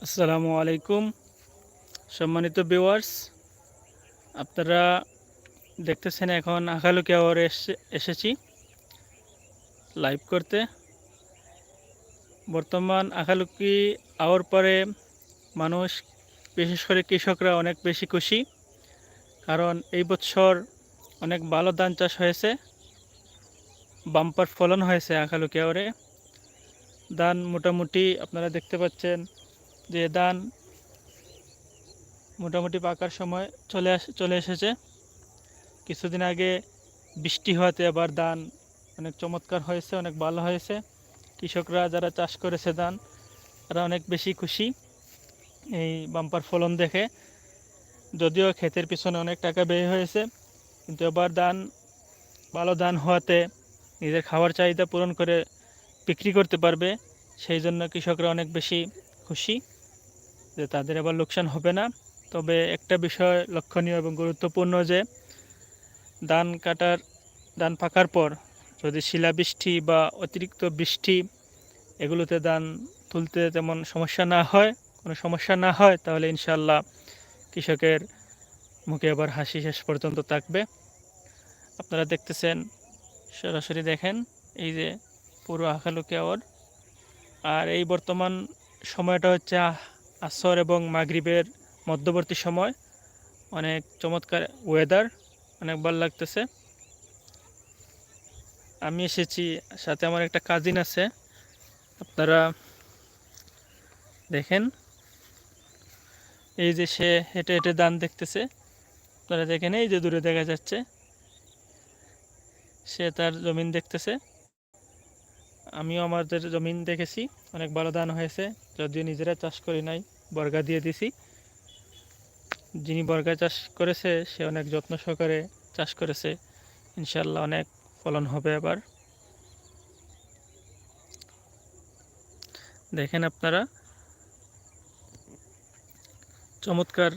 আসসালামু আলাইকুম সম্মানিত ভিউয়ার্স, আপনারা দেখতেছেন এখন আখালুকি আওয়ারে এসেছি লাইভ করতে। বর্তমান আখালুকি আওয়ার পরে মানুষ, বিশেষ করে কৃষকরা অনেক বেশি খুশি, কারণ এই বছর অনেক ভালো ধান চাষ হয়েছে, বাম্পার ফলন হয়েছে আখালুকি আওয়ারে। ধান মোটামুটি আপনারা দেখতে পাচ্ছেন যে ধান মোটামুটি পাকার সময় চলে এসেছে। কিছুদিন আগে বৃষ্টি হওয়াতে আবার ধান অনেক চমৎকার হয়েছে, অনেক ভালো হয়েছে। কৃষকরা যারা চাষ করেছে ধান, তারা অনেক বেশি খুশি এই বাম্পার ফলন দেখে। যদিও ক্ষেতের পিছনে অনেক টাকা ব্যয় হয়েছে, কিন্তু এবার ভালো ধান হওয়াতে নিজের খাওয়ার চাহিদা পূরণ করে বিক্রি করতে পারবে। সেই জন্য কৃষকরা অনেক বেশি খুশি যে তাদের এবার লোকসান হবে না। তবে একটা বিষয় লক্ষণীয় এবং গুরুত্বপূর্ণ যে ধান পাকার পর যদি শিলাবৃষ্টি বা অতিরিক্ত বৃষ্টি এগুলোতে ধান তুলতে তেমন কোনো সমস্যা না হয়, তাহলে ইনশাল্লাহ কৃষকের মুখে আবার হাসি শেষ পর্যন্ত থাকবে। আপনারা দেখতেছেন, সরাসরি দেখেন এই যে পুরো আখালুকি আওয়ার। আর এই বর্তমান সময়টা হচ্ছে আসর এবং মাগরিবের মধ্যবর্তী সময়। অনেক চমৎকার ওয়েদার, অনেক ভালো লাগতেছে। আমি এসেছি, সাথে আমার একটা কাজিন আছে। আপনারা দেখেন, এই যে সে হেঁটে হেঁটে ধান দেখতেছে। আপনারা দেখেন, এই যে দূরে দেখা যাচ্ছে, সে তার জমিন দেখতেছে। আমিও আমাদের জমিন দেখেছি, অনেক ভালো ধান হয়েছে। যদিও নিজেরা চাষ করি নাই, বর্গা দিয়ে দিছি। যিনি বর্গা চাষ করেছে সে অনেক যত্ন সহকারে চাষ করেছে। ইনশাল্লাহ অনেক ফলন হবে এবার। দেখেন আপনারা, চমৎকার